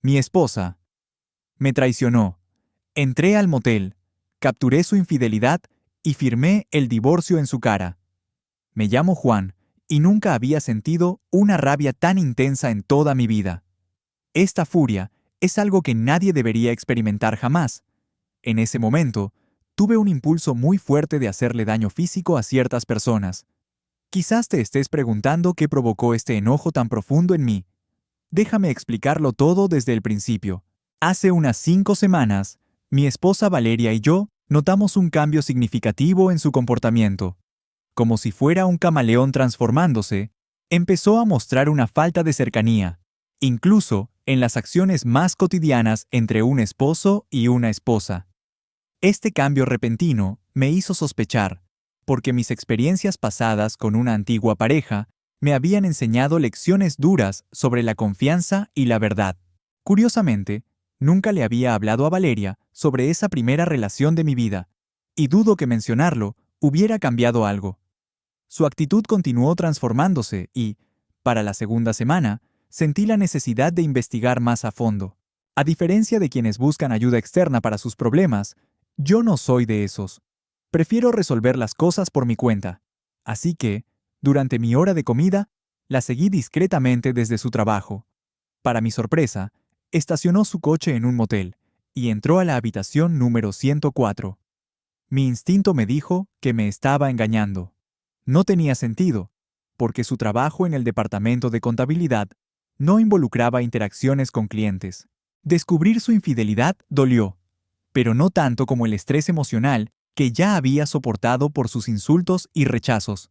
Mi esposa me traicionó. Entré al motel, capturé su infidelidad y firmé el divorcio en su cara. Me llamo Juan y nunca había sentido una rabia tan intensa en toda mi vida. Esta furia es algo que nadie debería experimentar jamás. En ese momento, tuve un impulso muy fuerte de hacerle daño físico a ciertas personas. Quizás te estés preguntando qué provocó este enojo tan profundo en mí. Déjame explicarlo todo desde el principio. Hace unas 5 semanas, mi esposa Valeria y yo notamos un cambio significativo en su comportamiento. Como si fuera un camaleón transformándose, empezó a mostrar una falta de cercanía, incluso en las acciones más cotidianas entre un esposo y una esposa. Este cambio repentino me hizo sospechar, porque mis experiencias pasadas con una antigua pareja me habían enseñado lecciones duras sobre la confianza y la verdad. Curiosamente, nunca le había hablado a Valeria sobre esa primera relación de mi vida, y dudo que mencionarlo hubiera cambiado algo. Su actitud continuó transformándose y, para la segunda semana, sentí la necesidad de investigar más a fondo. A diferencia de quienes buscan ayuda externa para sus problemas, yo no soy de esos. Prefiero resolver las cosas por mi cuenta. Así que, durante mi hora de comida, la seguí discretamente desde su trabajo. Para mi sorpresa, estacionó su coche en un motel y entró a la habitación número 104. Mi instinto me dijo que me estaba engañando. No tenía sentido, porque su trabajo en el departamento de contabilidad no involucraba interacciones con clientes. Descubrir su infidelidad dolió, pero no tanto como el estrés emocional que ya había soportado por sus insultos y rechazos.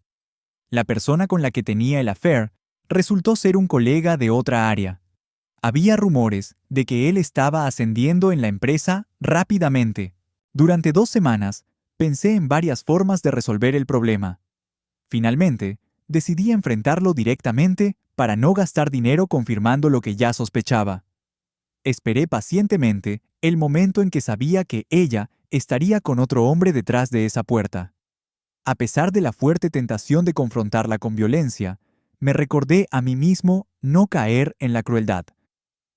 La persona con la que tenía el affair resultó ser un colega de otra área. Había rumores de que él estaba ascendiendo en la empresa rápidamente. Durante 2 semanas, pensé en varias formas de resolver el problema. Finalmente, decidí enfrentarlo directamente para no gastar dinero confirmando lo que ya sospechaba. Esperé pacientemente el momento en que sabía que ella estaría con otro hombre detrás de esa puerta. A pesar de la fuerte tentación de confrontarla con violencia, me recordé a mí mismo no caer en la crueldad.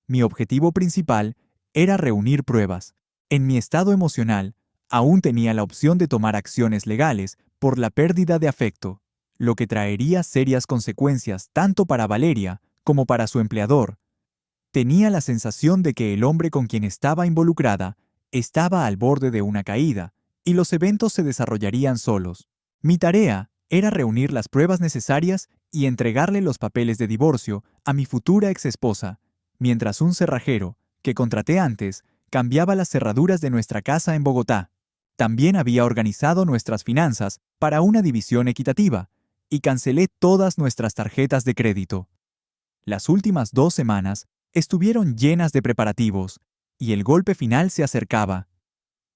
Mi objetivo principal era reunir pruebas. En mi estado emocional, aún tenía la opción de tomar acciones legales por la pérdida de afecto, lo que traería serias consecuencias tanto para Valeria como para su empleador. Tenía la sensación de que el hombre con quien estaba involucrada estaba al borde de una caída, y los eventos se desarrollarían solos. Mi tarea era reunir las pruebas necesarias y entregarle los papeles de divorcio a mi futura exesposa, mientras un cerrajero, que contraté antes, cambiaba las cerraduras de nuestra casa en Bogotá. También había organizado nuestras finanzas para una división equitativa, y cancelé todas nuestras tarjetas de crédito. Las últimas 2 semanas estuvieron llenas de preparativos, y el golpe final se acercaba.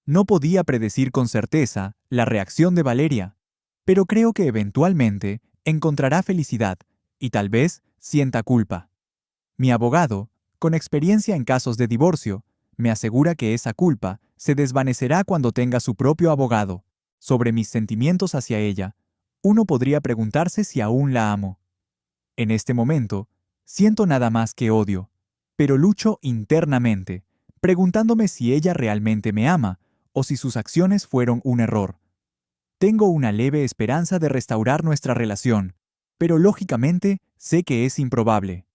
No podía predecir con certeza la reacción de Valeria, pero creo que eventualmente encontrará felicidad y tal vez sienta culpa. Mi abogado, con experiencia en casos de divorcio, me asegura que esa culpa se desvanecerá cuando tenga su propio abogado. Sobre mis sentimientos hacia ella, uno podría preguntarse si aún la amo. En este momento, siento nada más que odio, pero lucho internamente, preguntándome si ella realmente me ama o si sus acciones fueron un error. Tengo una leve esperanza de restaurar nuestra relación, pero lógicamente sé que es improbable.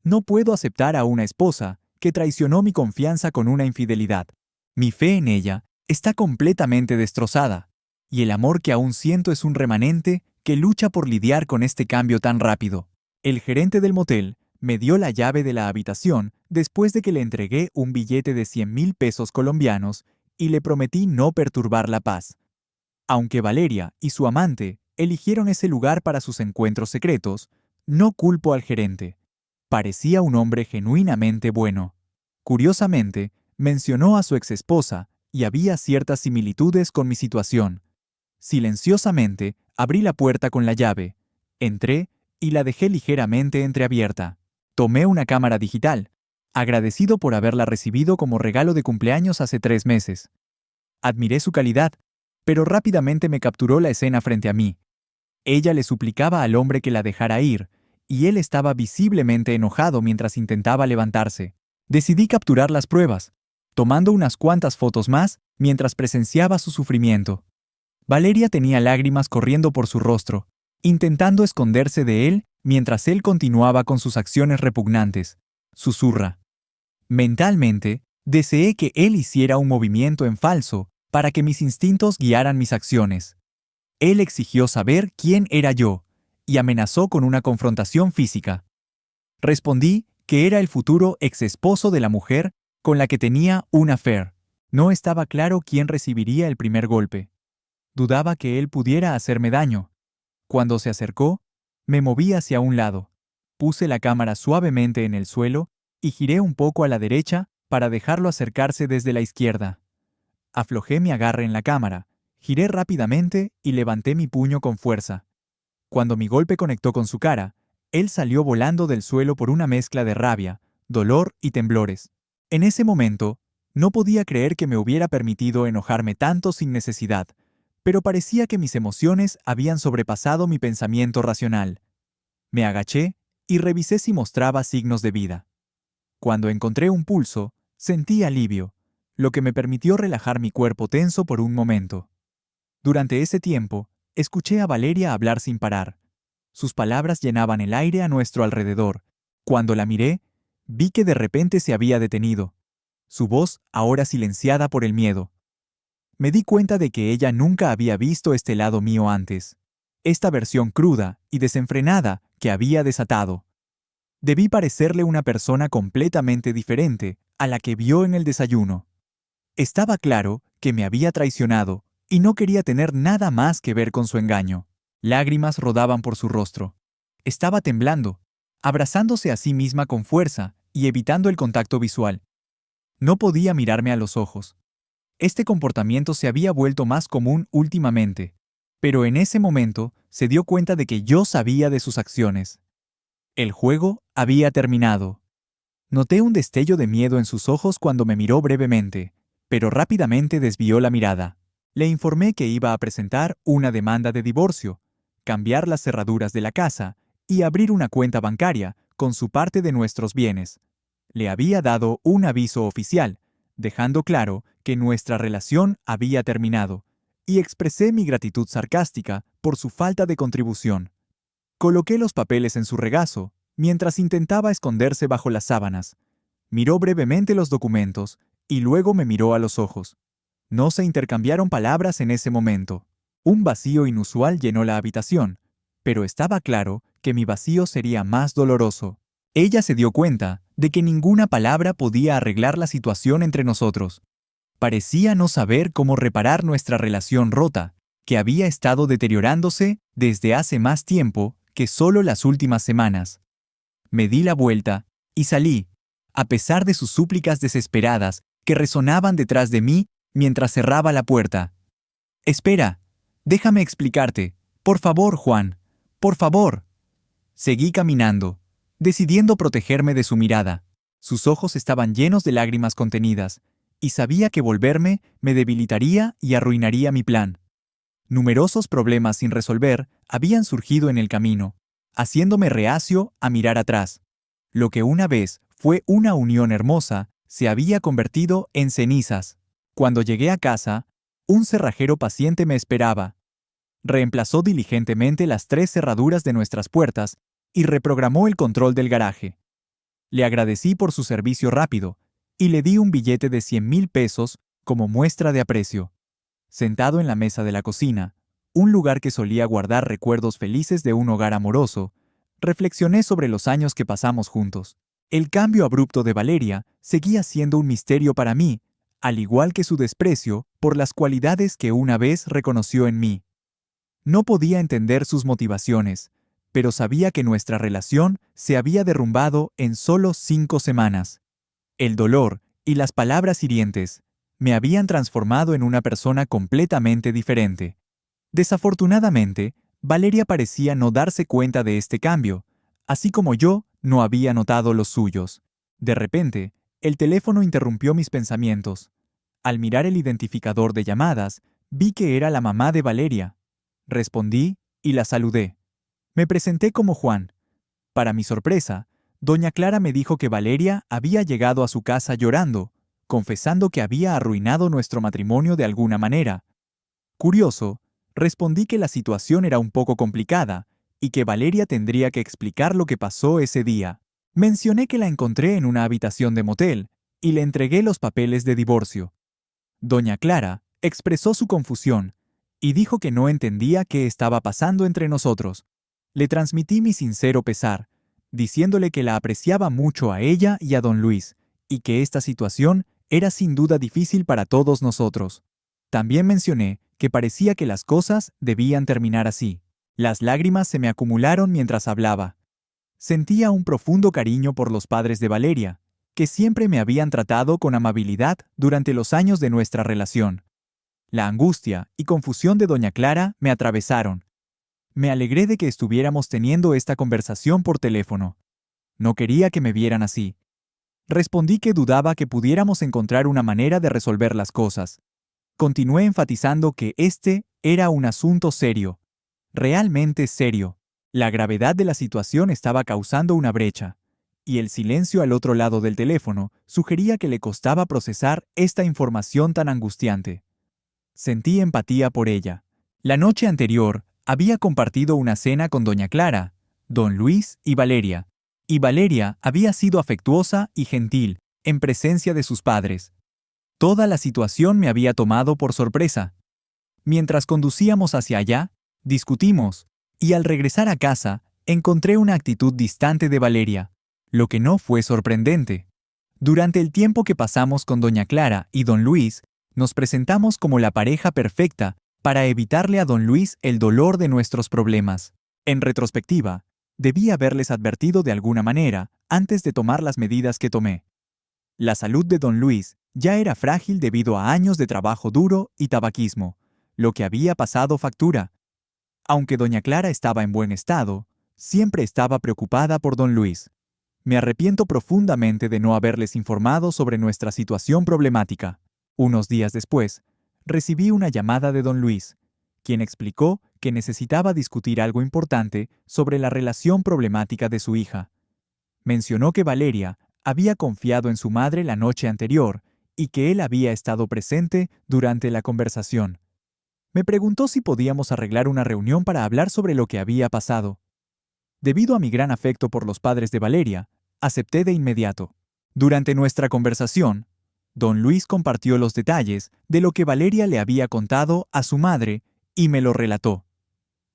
No puedo aceptar a una esposa que traicionó mi confianza con una infidelidad. Mi fe en ella está completamente destrozada, y el amor que aún siento es un remanente que lucha por lidiar con este cambio tan rápido. El gerente del motel me dio la llave de la habitación después de que le entregué un billete de 100,000 pesos colombianos y le prometí no perturbar la paz. Aunque Valeria y su amante eligieron ese lugar para sus encuentros secretos, no culpo al gerente. Parecía un hombre genuinamente bueno. Curiosamente, mencionó a su exesposa y había ciertas similitudes con mi situación. Silenciosamente, abrí la puerta con la llave, entré y la dejé ligeramente entreabierta. Tomé una cámara digital, agradecido por haberla recibido como regalo de cumpleaños hace 3 meses. Admiré su calidad, pero rápidamente me capturó la escena frente a mí. Ella le suplicaba al hombre que la dejara ir, y él estaba visiblemente enojado mientras intentaba levantarse. Decidí capturar las pruebas, tomando unas cuantas fotos más mientras presenciaba su sufrimiento. Valeria tenía lágrimas corriendo por su rostro, intentando esconderse de él mientras él continuaba con sus acciones repugnantes. Susurra. Mentalmente, deseé que él hiciera un movimiento en falso para que mis instintos guiaran mis acciones. Él exigió saber quién era yo y amenazó con una confrontación física. Respondí que era el futuro ex esposo de la mujer con la que tenía un affair. No estaba claro quién recibiría el primer golpe. Dudaba que él pudiera hacerme daño. Cuando se acercó, me moví hacia un lado. Puse la cámara suavemente en el suelo y giré un poco a la derecha para dejarlo acercarse desde la izquierda. Aflojé mi agarre en la cámara, giré rápidamente y levanté mi puño con fuerza. Cuando mi golpe conectó con su cara, él salió volando del suelo por una mezcla de rabia, dolor y temblores. En ese momento, no podía creer que me hubiera permitido enojarme tanto sin necesidad, pero parecía que mis emociones habían sobrepasado mi pensamiento racional. Me agaché y revisé si mostraba signos de vida. Cuando encontré un pulso, sentí alivio, lo que me permitió relajar mi cuerpo tenso por un momento. Durante ese tiempo, escuché a Valeria hablar sin parar. Sus palabras llenaban el aire a nuestro alrededor. Cuando la miré, vi que de repente se había detenido, su voz ahora silenciada por el miedo. Me di cuenta de que ella nunca había visto este lado mío antes, esta versión cruda y desenfrenada que había desatado. Debí parecerle una persona completamente diferente a la que vio en el desayuno. Estaba claro que me había traicionado y no quería tener nada más que ver con su engaño. Lágrimas rodaban por su rostro. Estaba temblando, abrazándose a sí misma con fuerza y evitando el contacto visual. No podía mirarme a los ojos. Este comportamiento se había vuelto más común últimamente, pero en ese momento se dio cuenta de que yo sabía de sus acciones. El juego había terminado. Noté un destello de miedo en sus ojos cuando me miró brevemente, pero rápidamente desvió la mirada. Le informé que iba a presentar una demanda de divorcio, cambiar las cerraduras de la casa y abrir una cuenta bancaria con su parte de nuestros bienes. Le había dado un aviso oficial, dejando claro que nuestra relación había terminado, y expresé mi gratitud sarcástica por su falta de contribución. Coloqué los papeles en su regazo, mientras intentaba esconderse bajo las sábanas. Miró brevemente los documentos y luego me miró a los ojos. No se intercambiaron palabras en ese momento. Un vacío inusual llenó la habitación, pero estaba claro que mi vacío sería más doloroso. Ella se dio cuenta de que ninguna palabra podía arreglar la situación entre nosotros. Parecía no saber cómo reparar nuestra relación rota, que había estado deteriorándose desde hace más tiempo que solo las últimas semanas. Me di la vuelta y salí, a pesar de sus súplicas desesperadas que resonaban detrás de mí mientras cerraba la puerta. «Espera, déjame explicarte. Por favor, Juan, por favor». Seguí caminando, decidiendo protegerme de su mirada. Sus ojos estaban llenos de lágrimas contenidas, y sabía que volverme me debilitaría y arruinaría mi plan. Numerosos problemas sin resolver habían surgido en el camino, haciéndome reacio a mirar atrás. Lo que una vez fue una unión hermosa se había convertido en cenizas. Cuando llegué a casa, un cerrajero paciente me esperaba. Reemplazó diligentemente las 3 cerraduras de nuestras puertas y reprogramó el control del garaje. Le agradecí por su servicio rápido y le di un billete de 100,000 pesos como muestra de aprecio. Sentado en la mesa de la cocina, un lugar que solía guardar recuerdos felices de un hogar amoroso, reflexioné sobre los años que pasamos juntos. El cambio abrupto de Valeria seguía siendo un misterio para mí, al igual que su desprecio por las cualidades que una vez reconoció en mí. No podía entender sus motivaciones, pero sabía que nuestra relación se había derrumbado en solo 5 semanas. El dolor y las palabras hirientes me habían transformado en una persona completamente diferente. Desafortunadamente, Valeria parecía no darse cuenta de este cambio, así como yo no había notado los suyos. De repente, el teléfono interrumpió mis pensamientos. Al mirar el identificador de llamadas, vi que era la mamá de Valeria. Respondí y la saludé. Me presenté como Juan. Para mi sorpresa, Doña Clara me dijo que Valeria había llegado a su casa llorando, confesando que había arruinado nuestro matrimonio de alguna manera. Curioso, respondí que la situación era un poco complicada y que Valeria tendría que explicar lo que pasó ese día. Mencioné que la encontré en una habitación de motel y le entregué los papeles de divorcio. Doña Clara expresó su confusión y dijo que no entendía qué estaba pasando entre nosotros. Le transmití mi sincero pesar, diciéndole que la apreciaba mucho a ella y a don Luis, y que esta situación era sin duda difícil para todos nosotros. También mencioné que parecía que las cosas debían terminar así. Las lágrimas se me acumularon mientras hablaba. Sentía un profundo cariño por los padres de Valeria, que siempre me habían tratado con amabilidad durante los años de nuestra relación. La angustia y confusión de doña Clara me atravesaron. Me alegré de que estuviéramos teniendo esta conversación por teléfono. No quería que me vieran así. Respondí que dudaba que pudiéramos encontrar una manera de resolver las cosas. Continué enfatizando que este era un asunto serio, realmente serio. La gravedad de la situación estaba causando una brecha, y el silencio al otro lado del teléfono sugería que le costaba procesar esta información tan angustiante. Sentí empatía por ella. La noche anterior había compartido una cena con doña Clara, don Luis y Valeria había sido afectuosa y gentil en presencia de sus padres. Toda la situación me había tomado por sorpresa. Mientras conducíamos hacia allá, discutimos, y al regresar a casa, encontré una actitud distante de Valeria, lo que no fue sorprendente. Durante el tiempo que pasamos con doña Clara y don Luis, nos presentamos como la pareja perfecta para evitarle a don Luis el dolor de nuestros problemas. En retrospectiva, debí haberles advertido de alguna manera antes de tomar las medidas que tomé. La salud de don Luis ya era frágil debido a años de trabajo duro y tabaquismo, lo que había pasado factura. Aunque doña Clara estaba en buen estado, siempre estaba preocupada por don Luis. Me arrepiento profundamente de no haberles informado sobre nuestra situación problemática. Unos días después, recibí una llamada de don Luis, quien explicó que necesitaba discutir algo importante sobre la relación problemática de su hija. Mencionó que Valeria había confiado en su madre la noche anterior y que él había estado presente durante la conversación. Me preguntó si podíamos arreglar una reunión para hablar sobre lo que había pasado. Debido a mi gran afecto por los padres de Valeria, acepté de inmediato. Durante nuestra conversación, don Luis compartió los detalles de lo que Valeria le había contado a su madre y me lo relató.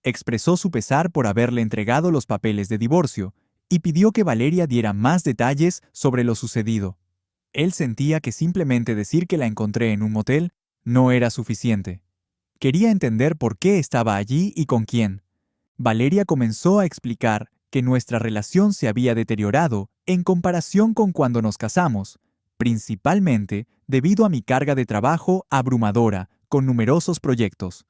Expresó su pesar por haberle entregado los papeles de divorcio y pidió que Valeria diera más detalles sobre lo sucedido. Él sentía que simplemente decir que la encontré en un motel no era suficiente. Quería entender por qué estaba allí y con quién. Valeria comenzó a explicar que nuestra relación se había deteriorado en comparación con cuando nos casamos, principalmente debido a mi carga de trabajo abrumadora con numerosos proyectos.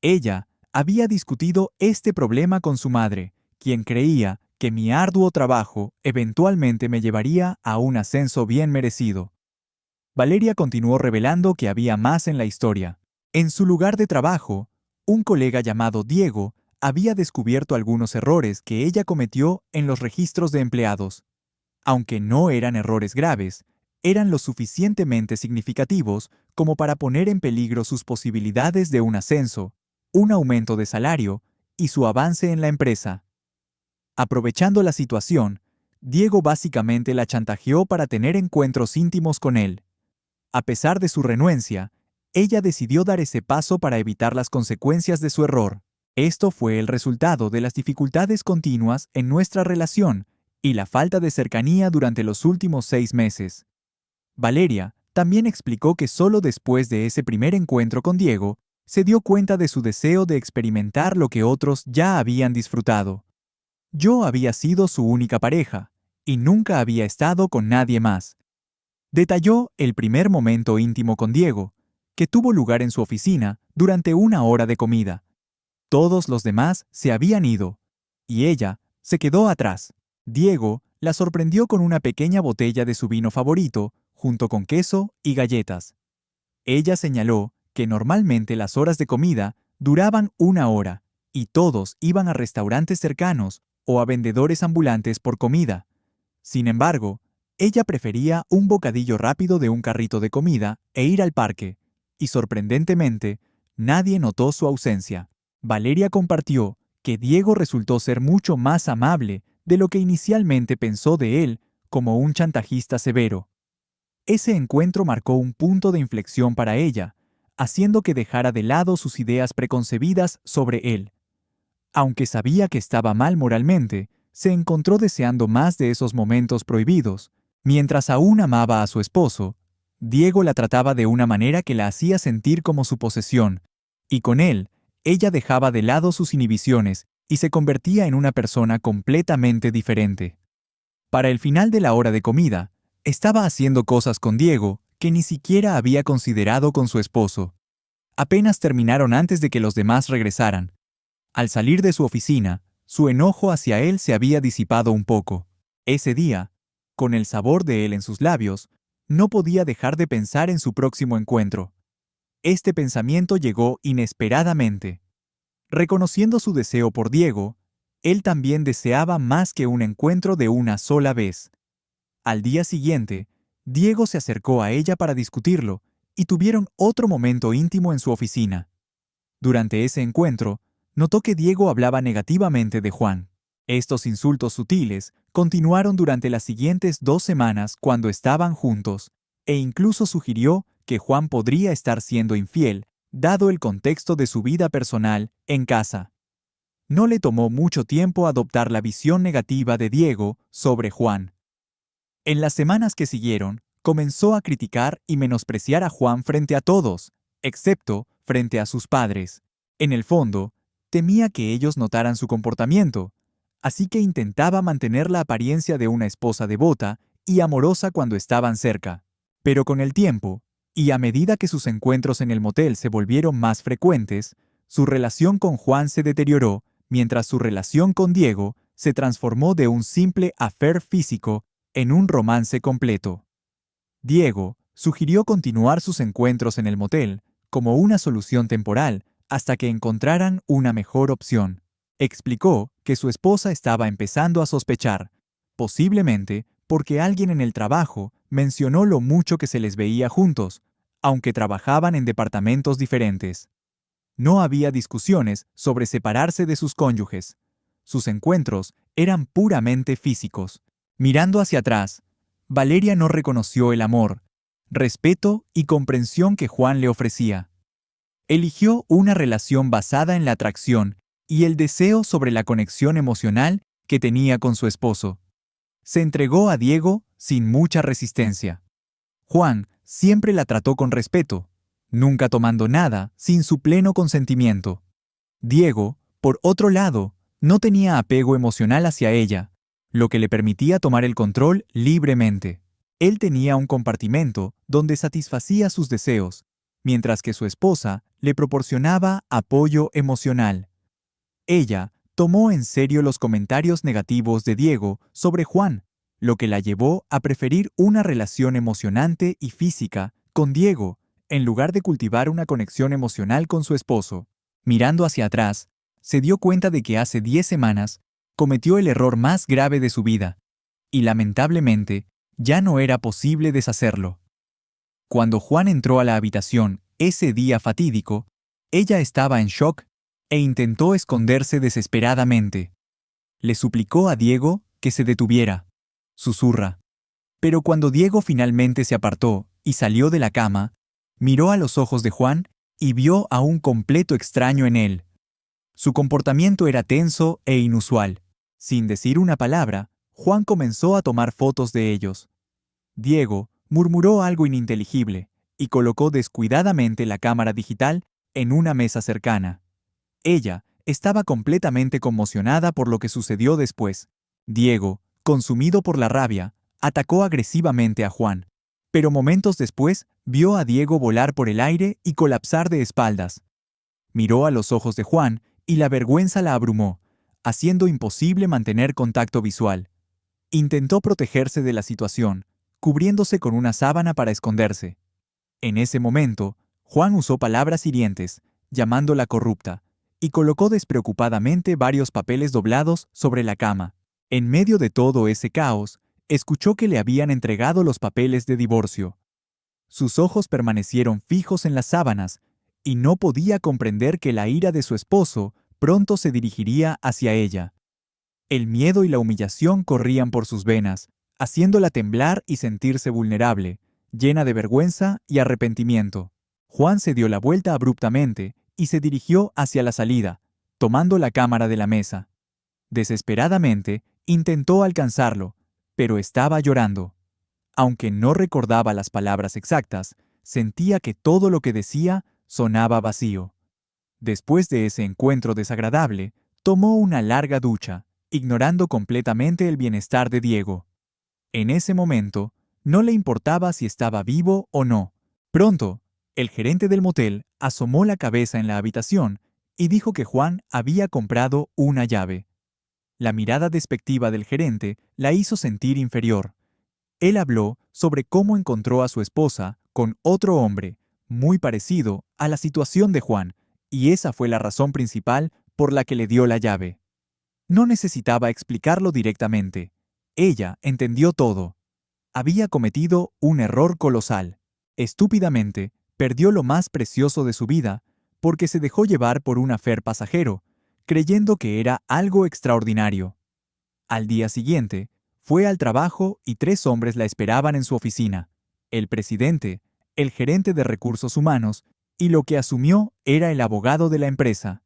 Ella había discutido este problema con su madre, quien creía que mi arduo trabajo eventualmente me llevaría a un ascenso bien merecido. Valeria continuó revelando que había más en la historia. En su lugar de trabajo, un colega llamado Diego había descubierto algunos errores que ella cometió en los registros de empleados. Aunque no eran errores graves, eran lo suficientemente significativos como para poner en peligro sus posibilidades de un ascenso, un aumento de salario y su avance en la empresa. Aprovechando la situación, Diego básicamente la chantajeó para tener encuentros íntimos con él. A pesar de su renuencia, ella decidió dar ese paso para evitar las consecuencias de su error. Esto fue el resultado de las dificultades continuas en nuestra relación y la falta de cercanía durante los últimos 6 meses. Valeria también explicó que solo después de ese primer encuentro con Diego, se dio cuenta de su deseo de experimentar lo que otros ya habían disfrutado. Yo había sido su única pareja, y nunca había estado con nadie más. Detalló el primer momento íntimo con Diego, que tuvo lugar en su oficina durante una hora de comida. Todos los demás se habían ido, y ella se quedó atrás. Diego la sorprendió con una pequeña botella de su vino favorito, junto con queso y galletas. Ella señaló que normalmente las horas de comida duraban una hora, y todos iban a restaurantes cercanos o a vendedores ambulantes por comida. Sin embargo, ella prefería un bocadillo rápido de un carrito de comida e ir al parque, y sorprendentemente, nadie notó su ausencia. Valeria compartió que Diego resultó ser mucho más amable de lo que inicialmente pensó de él como un chantajista severo. Ese encuentro marcó un punto de inflexión para ella, haciendo que dejara de lado sus ideas preconcebidas sobre él. Aunque sabía que estaba mal moralmente, se encontró deseando más de esos momentos prohibidos. Mientras aún amaba a su esposo, Diego la trataba de una manera que la hacía sentir como su posesión, y con él, ella dejaba de lado sus inhibiciones y se convertía en una persona completamente diferente. Para el final de la hora de comida, estaba haciendo cosas con Diego que ni siquiera había considerado con su esposo. Apenas terminaron antes de que los demás regresaran. Al salir de su oficina, su enojo hacia él se había disipado un poco. Ese día, con el sabor de él en sus labios, no podía dejar de pensar en su próximo encuentro. Este pensamiento llegó inesperadamente. Reconociendo su deseo por Diego, él también deseaba más que un encuentro de una sola vez. Al día siguiente, Diego se acercó a ella para discutirlo y tuvieron otro momento íntimo en su oficina. Durante ese encuentro, notó que Diego hablaba negativamente de Juan. Estos insultos sutiles continuaron durante las siguientes 2 semanas cuando estaban juntos, e incluso sugirió que Juan podría estar siendo infiel, dado el contexto de su vida personal en casa. No le tomó mucho tiempo adoptar la visión negativa de Diego sobre Juan. En las semanas que siguieron, comenzó a criticar y menospreciar a Juan frente a todos, excepto frente a sus padres. En el fondo, temía que ellos notaran su comportamiento, así que intentaba mantener la apariencia de una esposa devota y amorosa cuando estaban cerca. Pero con el tiempo, y a medida que sus encuentros en el motel se volvieron más frecuentes, su relación con Juan se deterioró, mientras su relación con Diego se transformó de un simple affair físico en un romance completo. Diego sugirió continuar sus encuentros en el motel como una solución temporal hasta que encontraran una mejor opción. Explicó que su esposa estaba empezando a sospechar, posiblemente porque alguien en el trabajo mencionó lo mucho que se les veía juntos, aunque trabajaban en departamentos diferentes. No había discusiones sobre separarse de sus cónyuges. Sus encuentros eran puramente físicos. Mirando hacia atrás, Valeria no reconoció el amor, respeto y comprensión que Juan le ofrecía. Eligió una relación basada en la atracción y el deseo sobre la conexión emocional que tenía con su esposo. Se entregó a Diego sin mucha resistencia. Juan siempre la trató con respeto, nunca tomando nada sin su pleno consentimiento. Diego, por otro lado, no tenía apego emocional hacia ella, lo que le permitía tomar el control libremente. Él tenía un compartimento donde satisfacía sus deseos, mientras que su esposa le proporcionaba apoyo emocional. Ella tomó en serio los comentarios negativos de Diego sobre Juan, lo que la llevó a preferir una relación emocionante y física con Diego, en lugar de cultivar una conexión emocional con su esposo. Mirando hacia atrás, se dio cuenta de que hace 10 semanas cometió el error más grave de su vida, y lamentablemente ya no era posible deshacerlo. Cuando Juan entró a la habitación ese día fatídico, ella estaba en shock e intentó esconderse desesperadamente. Le suplicó a Diego que se detuviera. Susurra. Pero cuando Diego finalmente se apartó y salió de la cama, miró a los ojos de Juan y vio a un completo extraño en él. Su comportamiento era tenso e inusual. Sin decir una palabra, Juan comenzó a tomar fotos de ellos. Diego murmuró algo ininteligible y colocó descuidadamente la cámara digital en una mesa cercana. Ella estaba completamente conmocionada por lo que sucedió después. Diego, consumido por la rabia, atacó agresivamente a Juan, pero momentos después vio a Diego volar por el aire y colapsar de espaldas. Miró a los ojos de Juan y la vergüenza la abrumó, haciendo imposible mantener contacto visual. Intentó protegerse de la situación, cubriéndose con una sábana para esconderse. En ese momento, Juan usó palabras hirientes, llamándola corrupta, y colocó despreocupadamente varios papeles doblados sobre la cama. En medio de todo ese caos, escuchó que le habían entregado los papeles de divorcio. Sus ojos permanecieron fijos en las sábanas y no podía comprender que la ira de su esposo pronto se dirigiría hacia ella. El miedo y la humillación corrían por sus venas, haciéndola temblar y sentirse vulnerable, llena de vergüenza y arrepentimiento. Juan se dio la vuelta abruptamente y se dirigió hacia la salida, tomando la cámara de la mesa. Desesperadamente, intentó alcanzarlo, pero estaba llorando. Aunque no recordaba las palabras exactas, sentía que todo lo que decía sonaba vacío. Después de ese encuentro desagradable, tomó una larga ducha, ignorando completamente el bienestar de Diego. En ese momento, no le importaba si estaba vivo o no. Pronto, el gerente del motel asomó la cabeza en la habitación y dijo que Juan había comprado una llave. La mirada despectiva del gerente la hizo sentir inferior. Él habló sobre cómo encontró a su esposa con otro hombre, muy parecido a la situación de Juan, y esa fue la razón principal por la que le dio la llave. No necesitaba explicarlo directamente. Ella entendió todo. Había cometido un error colosal. Estúpidamente, perdió lo más precioso de su vida porque se dejó llevar por un affair pasajero, creyendo que era algo extraordinario. Al día siguiente, fue al trabajo y 3 hombres la esperaban en su oficina: el presidente, el gerente de recursos humanos y lo que asumió era el abogado de la empresa.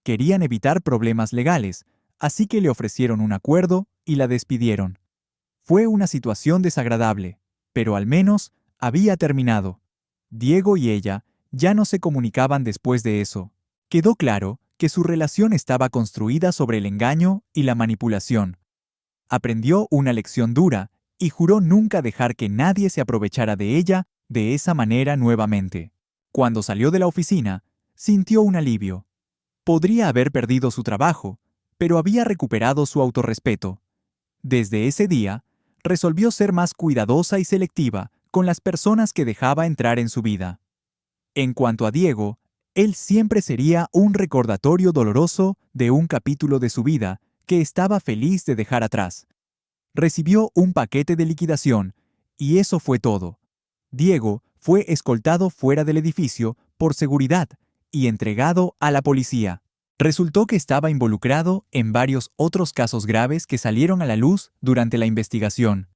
Querían evitar problemas legales, así que le ofrecieron un acuerdo y la despidieron. Fue una situación desagradable, pero al menos había terminado. Diego y ella ya no se comunicaban después de eso. Quedó claro que su relación estaba construida sobre el engaño y la manipulación. Aprendió una lección dura y juró nunca dejar que nadie se aprovechara de ella de esa manera nuevamente. Cuando salió de la oficina, sintió un alivio. Podría haber perdido su trabajo, pero había recuperado su autorrespeto. Desde ese día, resolvió ser más cuidadosa y selectiva con las personas que dejaba entrar en su vida. En cuanto a Diego, él siempre sería un recordatorio doloroso de un capítulo de su vida que estaba feliz de dejar atrás. Recibió un paquete de liquidación, y eso fue todo. Diego fue escoltado fuera del edificio por seguridad y entregado a la policía. Resultó que estaba involucrado en varios otros casos graves que salieron a la luz durante la investigación.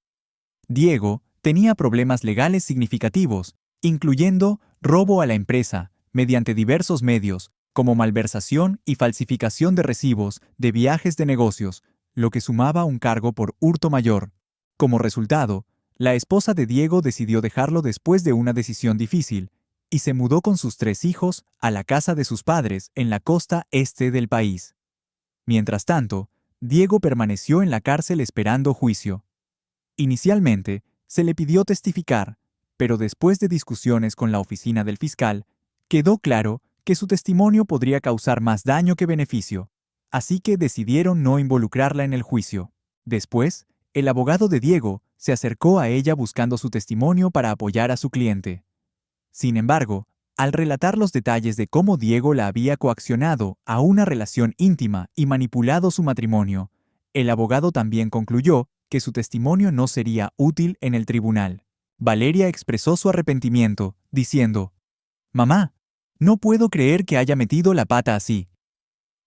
Diego tenía problemas legales significativos, incluyendo robo a la empresa, mediante diversos medios, como malversación y falsificación de recibos de viajes de negocios, lo que sumaba un cargo por hurto mayor. Como resultado, la esposa de Diego decidió dejarlo después de una decisión difícil, y se mudó con sus 3 hijos a la casa de sus padres en la costa este del país. Mientras tanto, Diego permaneció en la cárcel esperando juicio. Inicialmente, se le pidió testificar, pero después de discusiones con la oficina del fiscal, quedó claro que su testimonio podría causar más daño que beneficio, así que decidieron no involucrarla en el juicio. Después, el abogado de Diego se acercó a ella buscando su testimonio para apoyar a su cliente. Sin embargo, al relatar los detalles de cómo Diego la había coaccionado a una relación íntima y manipulado su matrimonio, el abogado también concluyó que su testimonio no sería útil en el tribunal. Valeria expresó su arrepentimiento, diciendo: «Mamá, no puedo creer que haya metido la pata así».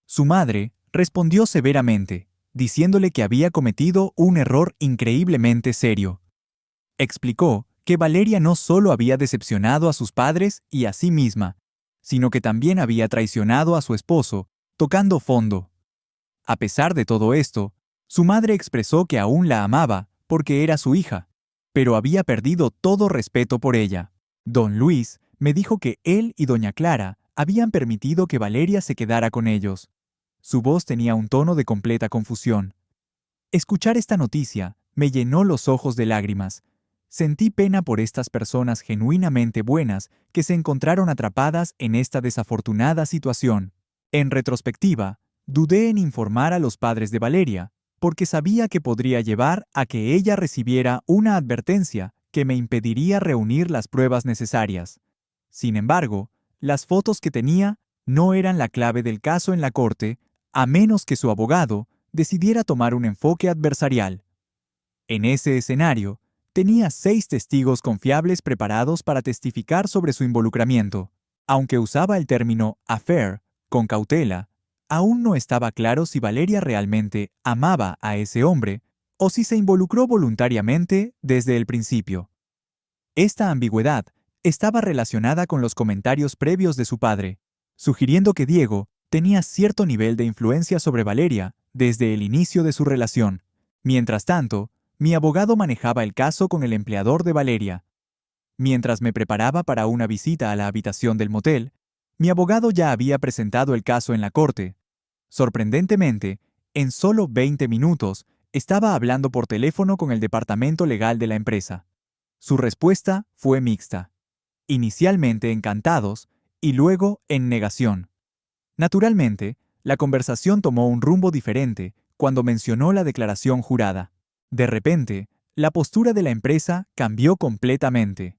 Su madre respondió severamente, diciéndole que había cometido un error increíblemente serio. Explicó que Valeria no solo había decepcionado a sus padres y a sí misma, sino que también había traicionado a su esposo, tocando fondo. A pesar de todo esto, su madre expresó que aún la amaba porque era su hija, pero había perdido todo respeto por ella. Don Luis me dijo que él y doña Clara habían permitido que Valeria se quedara con ellos. Su voz tenía un tono de completa confusión. Escuchar esta noticia me llenó los ojos de lágrimas. Sentí pena por estas personas genuinamente buenas que se encontraron atrapadas en esta desafortunada situación. En retrospectiva, dudé en informar a los padres de Valeria, porque sabía que podría llevar a que ella recibiera una advertencia que me impediría reunir las pruebas necesarias. Sin embargo, las fotos que tenía no eran la clave del caso en la corte, a menos que su abogado decidiera tomar un enfoque adversarial. En ese escenario, tenía 6 testigos confiables preparados para testificar sobre su involucramiento. Aunque usaba el término affair con cautela, aún no estaba claro si Valeria realmente amaba a ese hombre o si se involucró voluntariamente desde el principio. Esta ambigüedad estaba relacionada con los comentarios previos de su padre, sugiriendo que Diego tenía cierto nivel de influencia sobre Valeria desde el inicio de su relación. Mientras tanto, mi abogado manejaba el caso con el empleador de Valeria. Mientras me preparaba para una visita a la habitación del motel, mi abogado ya había presentado el caso en la corte. Sorprendentemente, en solo 20 minutos, estaba hablando por teléfono con el departamento legal de la empresa. Su respuesta fue mixta. Inicialmente encantados y luego en negación. Naturalmente, la conversación tomó un rumbo diferente cuando mencionó la declaración jurada. De repente, la postura de la empresa cambió completamente.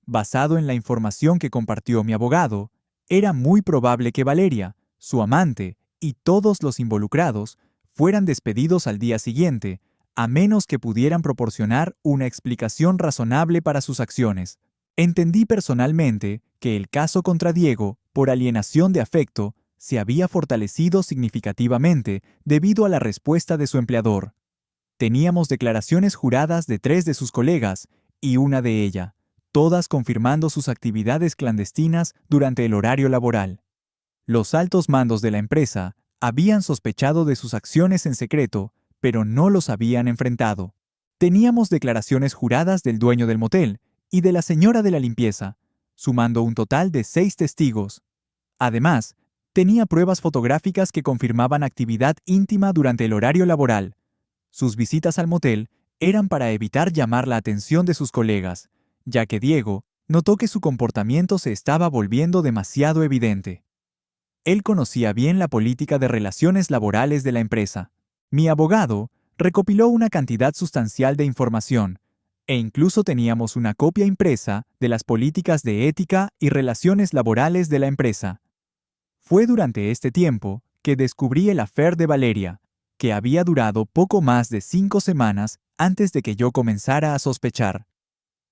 Basado en la información que compartió mi abogado, era muy probable que Valeria, su amante y todos los involucrados fueran despedidos al día siguiente, a menos que pudieran proporcionar una explicación razonable para sus acciones. Entendí personalmente que el caso contra Diego, por alienación de afecto, se había fortalecido significativamente debido a la respuesta de su empleador. Teníamos declaraciones juradas de 3 de sus colegas y una de ella, todas confirmando sus actividades clandestinas durante el horario laboral. Los altos mandos de la empresa habían sospechado de sus acciones en secreto, pero no los habían enfrentado. Teníamos declaraciones juradas del dueño del motel y de la señora de la limpieza, sumando un total de 6 testigos. Además, tenía pruebas fotográficas que confirmaban actividad íntima durante el horario laboral. Sus visitas al motel eran para evitar llamar la atención de sus colegas, ya que Diego notó que su comportamiento se estaba volviendo demasiado evidente. Él conocía bien la política de relaciones laborales de la empresa. Mi abogado recopiló una cantidad sustancial de información, e incluso teníamos una copia impresa de las políticas de ética y relaciones laborales de la empresa. Fue durante este tiempo que descubrí el affair de Valeria, que había durado poco más de 5 semanas antes de que yo comenzara a sospechar.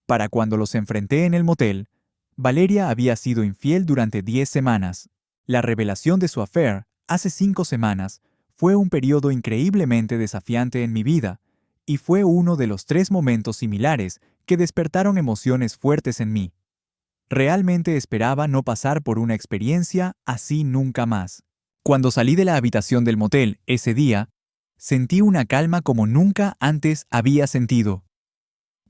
Para cuando los enfrenté en el motel, Valeria había sido infiel durante 10 semanas. La revelación de su affair, hace 5 semanas, fue un periodo increíblemente desafiante en mi vida, y fue uno de los 3 momentos similares que despertaron emociones fuertes en mí. Realmente esperaba no pasar por una experiencia así nunca más. Cuando salí de la habitación del motel ese día, sentí una calma como nunca antes había sentido.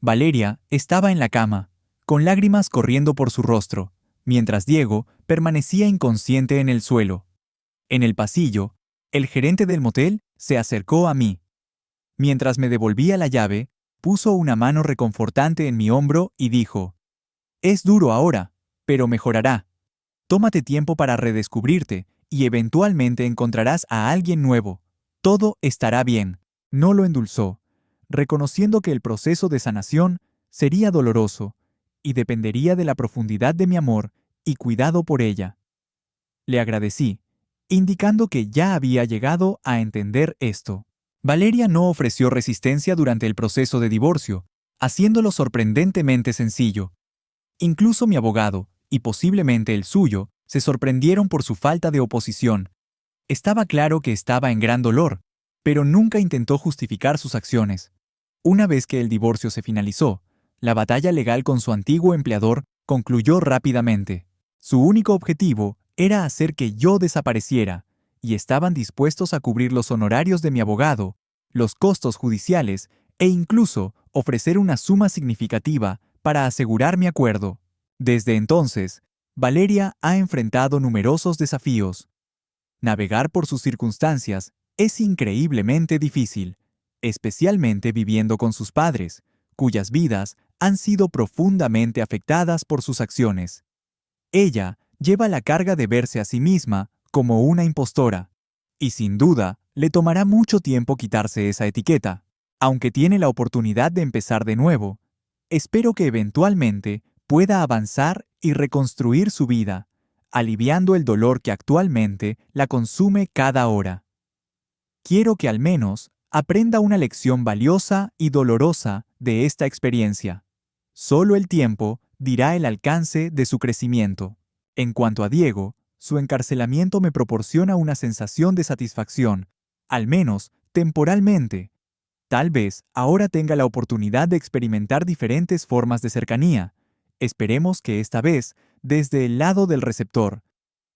Valeria estaba en la cama, con lágrimas corriendo por su rostro, mientras Diego permanecía inconsciente en el suelo. En el pasillo, el gerente del motel se acercó a mí. Mientras me devolvía la llave, puso una mano reconfortante en mi hombro y dijo: «Es duro ahora, pero mejorará. Tómate tiempo para redescubrirte y eventualmente encontrarás a alguien nuevo. Todo estará bien». No lo endulzó, reconociendo que el proceso de sanación sería doloroso y dependería de la profundidad de mi amor y cuidado por ella. Le agradecí, indicando que ya había llegado a entender esto. Valeria no ofreció resistencia durante el proceso de divorcio, haciéndolo sorprendentemente sencillo. Incluso mi abogado, y posiblemente el suyo, se sorprendieron por su falta de oposición. Estaba claro que estaba en gran dolor, pero nunca intentó justificar sus acciones. Una vez que el divorcio se finalizó, la batalla legal con su antiguo empleador concluyó rápidamente. Su único objetivo era hacer que yo desapareciera, y estaban dispuestos a cubrir los honorarios de mi abogado, los costos judiciales e incluso ofrecer una suma significativa para asegurar mi acuerdo. Desde entonces, Valeria ha enfrentado numerosos desafíos. Navegar por sus circunstancias es increíblemente difícil, especialmente viviendo con sus padres, cuyas vidas han sido profundamente afectadas por sus acciones. Ella lleva la carga de verse a sí misma como una impostora, y sin duda le tomará mucho tiempo quitarse esa etiqueta. Aunque tiene la oportunidad de empezar de nuevo, espero que eventualmente pueda avanzar y reconstruir su vida, aliviando el dolor que actualmente la consume cada hora. Quiero que al menos aprenda una lección valiosa y dolorosa de esta experiencia. Solo el tiempo dirá el alcance de su crecimiento. En cuanto a Diego, su encarcelamiento me proporciona una sensación de satisfacción, al menos temporalmente. Tal vez ahora tenga la oportunidad de experimentar diferentes formas de cercanía. Esperemos que esta vez, desde el lado del receptor.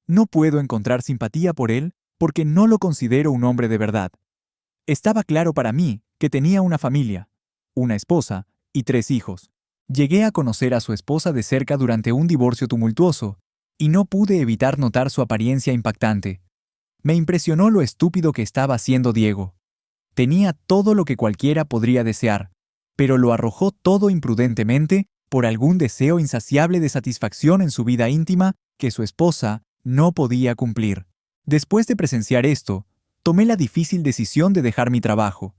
No puedo encontrar simpatía por él porque no lo considero un hombre de verdad. Estaba claro para mí que tenía una familia, una esposa y 3 hijos. Llegué a conocer a su esposa de cerca durante un divorcio tumultuoso, y no pude evitar notar su apariencia impactante. Me impresionó lo estúpido que estaba haciendo Diego. Tenía todo lo que cualquiera podría desear, pero lo arrojó todo imprudentemente por algún deseo insaciable de satisfacción en su vida íntima que su esposa no podía cumplir. Después de presenciar esto, tomé la difícil decisión de dejar mi trabajo.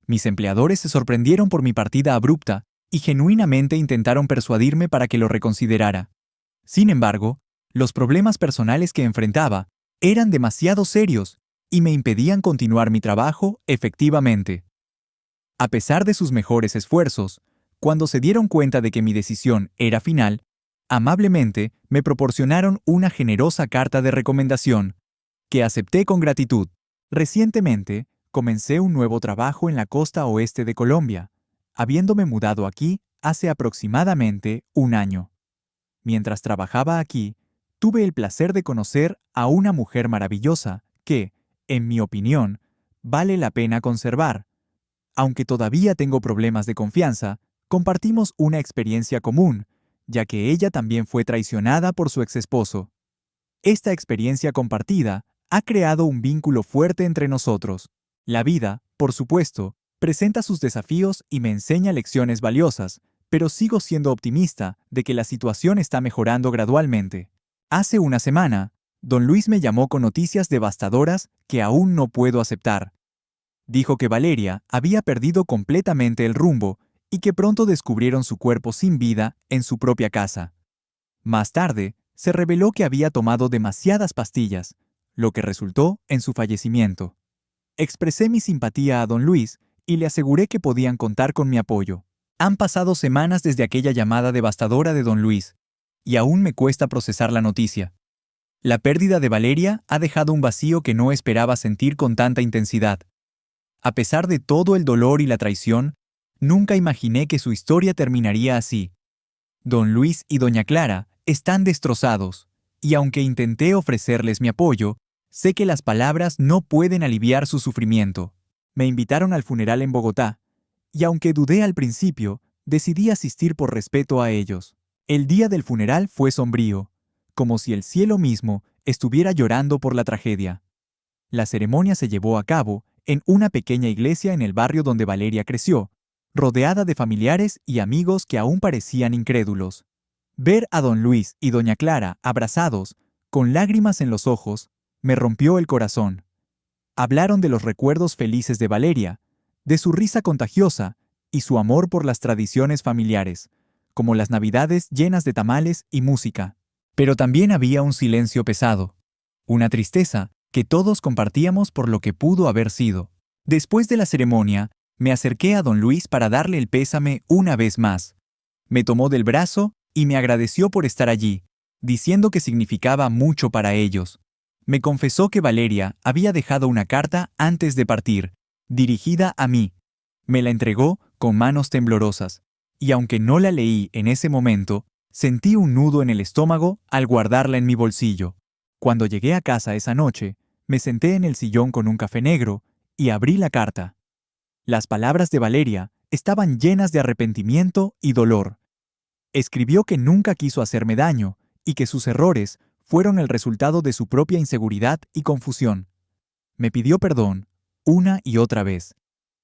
Mis empleadores se sorprendieron por mi partida abrupta y genuinamente intentaron persuadirme para que lo reconsiderara. Sin embargo, los problemas personales que enfrentaba eran demasiado serios y me impedían continuar mi trabajo efectivamente. A pesar de sus mejores esfuerzos, cuando se dieron cuenta de que mi decisión era final, amablemente me proporcionaron una generosa carta de recomendación, que acepté con gratitud. Recientemente, comencé un nuevo trabajo en la costa oeste de Colombia, habiéndome mudado aquí hace aproximadamente un año. Mientras trabajaba aquí, tuve el placer de conocer a una mujer maravillosa que, en mi opinión, vale la pena conservar. Aunque todavía tengo problemas de confianza, compartimos una experiencia común, ya que ella también fue traicionada por su exesposo. Esta experiencia compartida ha creado un vínculo fuerte entre nosotros. La vida, por supuesto, presenta sus desafíos y me enseña lecciones valiosas, pero sigo siendo optimista de que la situación está mejorando gradualmente. Hace una semana, don Luis me llamó con noticias devastadoras que aún no puedo aceptar. Dijo que Valeria había perdido completamente el rumbo y que pronto descubrieron su cuerpo sin vida en su propia casa. Más tarde, se reveló que había tomado demasiadas pastillas, lo que resultó en su fallecimiento. Expresé mi simpatía a don Luis y le aseguré que podían contar con mi apoyo. Han pasado semanas desde aquella llamada devastadora de don Luis, y aún me cuesta procesar la noticia. La pérdida de Valeria ha dejado un vacío que no esperaba sentir con tanta intensidad. A pesar de todo el dolor y la traición, nunca imaginé que su historia terminaría así. Don Luis y doña Clara están destrozados, y aunque intenté ofrecerles mi apoyo, sé que las palabras no pueden aliviar su sufrimiento. Me invitaron al funeral en Bogotá, y aunque dudé al principio, decidí asistir por respeto a ellos. El día del funeral fue sombrío, como si el cielo mismo estuviera llorando por la tragedia. La ceremonia se llevó a cabo en una pequeña iglesia en el barrio donde Valeria creció, rodeada de familiares y amigos que aún parecían incrédulos. Ver a don Luis y doña Clara abrazados, con lágrimas en los ojos, me rompió el corazón. Hablaron de los recuerdos felices de Valeria, de su risa contagiosa y su amor por las tradiciones familiares, como las Navidades llenas de tamales y música. Pero también había un silencio pesado, una tristeza que todos compartíamos por lo que pudo haber sido. Después de la ceremonia, me acerqué a don Luis para darle el pésame una vez más. Me tomó del brazo y me agradeció por estar allí, diciendo que significaba mucho para ellos. Me confesó que Valeria había dejado una carta antes de partir, dirigida a mí. Me la entregó con manos temblorosas, y aunque no la leí en ese momento, sentí un nudo en el estómago al guardarla en mi bolsillo. Cuando llegué a casa esa noche, me senté en el sillón con un café negro y abrí la carta. Las palabras de Valeria estaban llenas de arrepentimiento y dolor. Escribió que nunca quiso hacerme daño y que sus errores fueron el resultado de su propia inseguridad y confusión. Me pidió perdón una y otra vez,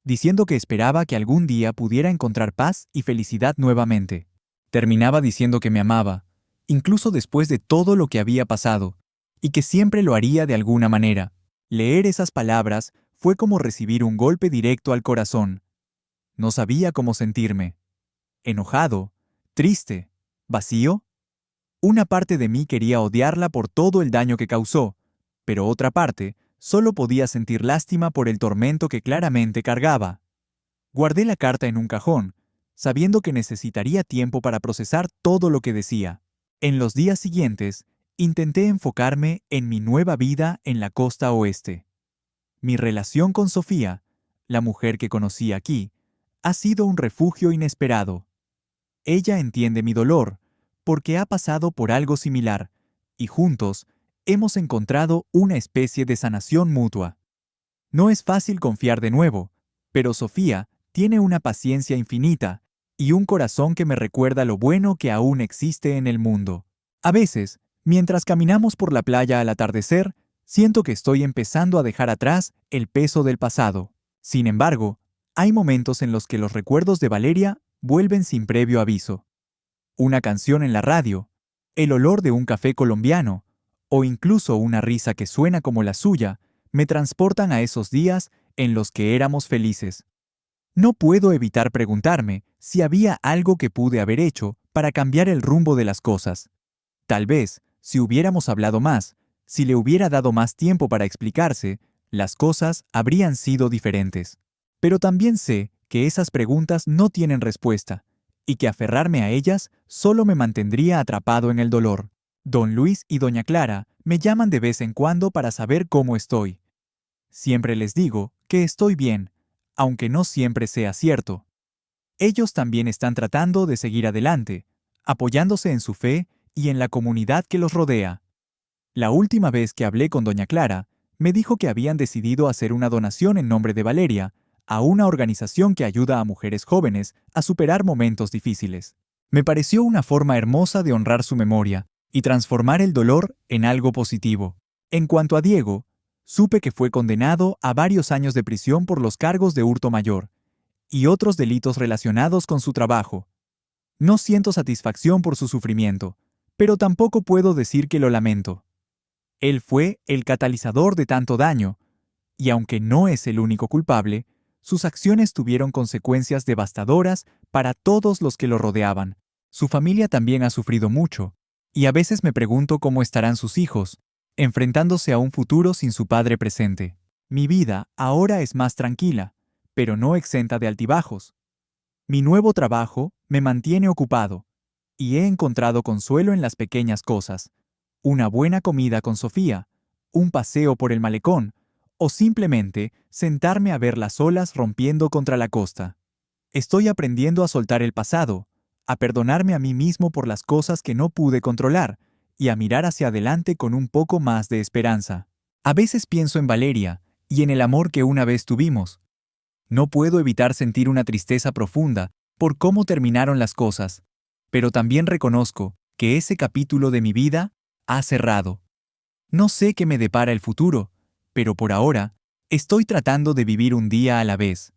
diciendo que esperaba que algún día pudiera encontrar paz y felicidad nuevamente. Terminaba diciendo que me amaba, incluso después de todo lo que había pasado, y que siempre lo haría de alguna manera. Leer esas palabras fue como recibir un golpe directo al corazón. No sabía cómo sentirme. Enojado, triste, vacío. Una parte de mí quería odiarla por todo el daño que causó, pero otra parte solo podía sentir lástima por el tormento que claramente cargaba. Guardé la carta en un cajón, sabiendo que necesitaría tiempo para procesar todo lo que decía. En los días siguientes, intenté enfocarme en mi nueva vida en la costa oeste. Mi relación con Sofía, la mujer que conocí aquí, ha sido un refugio inesperado. Ella entiende mi dolor, porque ha pasado por algo similar, y juntos hemos encontrado una especie de sanación mutua. No es fácil confiar de nuevo, pero Sofía tiene una paciencia infinita y un corazón que me recuerda lo bueno que aún existe en el mundo. A veces, mientras caminamos por la playa al atardecer, siento que estoy empezando a dejar atrás el peso del pasado. Sin embargo, hay momentos en los que los recuerdos de Valeria vuelven sin previo aviso. Una canción en la radio, el olor de un café colombiano, o incluso una risa que suena como la suya, me transportan a esos días en los que éramos felices. No puedo evitar preguntarme si había algo que pude haber hecho para cambiar el rumbo de las cosas. Tal vez, si hubiéramos hablado más, si le hubiera dado más tiempo para explicarse, las cosas habrían sido diferentes. Pero también sé que esas preguntas no tienen respuesta, y que aferrarme a ellas solo me mantendría atrapado en el dolor. Don Luis y Doña Clara me llaman de vez en cuando para saber cómo estoy. Siempre les digo que estoy bien, aunque no siempre sea cierto. Ellos también están tratando de seguir adelante, apoyándose en su fe y en la comunidad que los rodea. La última vez que hablé con Doña Clara, me dijo que habían decidido hacer una donación en nombre de Valeria a una organización que ayuda a mujeres jóvenes a superar momentos difíciles. Me pareció una forma hermosa de honrar su memoria y transformar el dolor en algo positivo. En cuanto a Diego, supe que fue condenado a varios años de prisión por los cargos de hurto mayor y otros delitos relacionados con su trabajo. No siento satisfacción por su sufrimiento, pero tampoco puedo decir que lo lamento. Él fue el catalizador de tanto daño, y aunque no es el único culpable, sus acciones tuvieron consecuencias devastadoras para todos los que lo rodeaban. Su familia también ha sufrido mucho, y a veces me pregunto cómo estarán sus hijos, enfrentándose a un futuro sin su padre presente. Mi vida ahora es más tranquila, pero no exenta de altibajos. Mi nuevo trabajo me mantiene ocupado, y he encontrado consuelo en las pequeñas cosas. Una buena comida con Sofía, un paseo por el malecón, o simplemente sentarme a ver las olas rompiendo contra la costa. Estoy aprendiendo a soltar el pasado, a perdonarme a mí mismo por las cosas que no pude controlar, y a mirar hacia adelante con un poco más de esperanza. A veces pienso en Valeria y en el amor que una vez tuvimos. No puedo evitar sentir una tristeza profunda por cómo terminaron las cosas, pero también reconozco que ese capítulo de mi vida ha cerrado. No sé qué me depara el futuro, pero por ahora estoy tratando de vivir un día a la vez,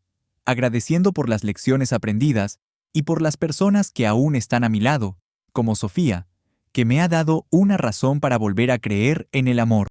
agradeciendo por las lecciones aprendidas y por las personas que aún están a mi lado, como Sofía, que me ha dado una razón para volver a creer en el amor.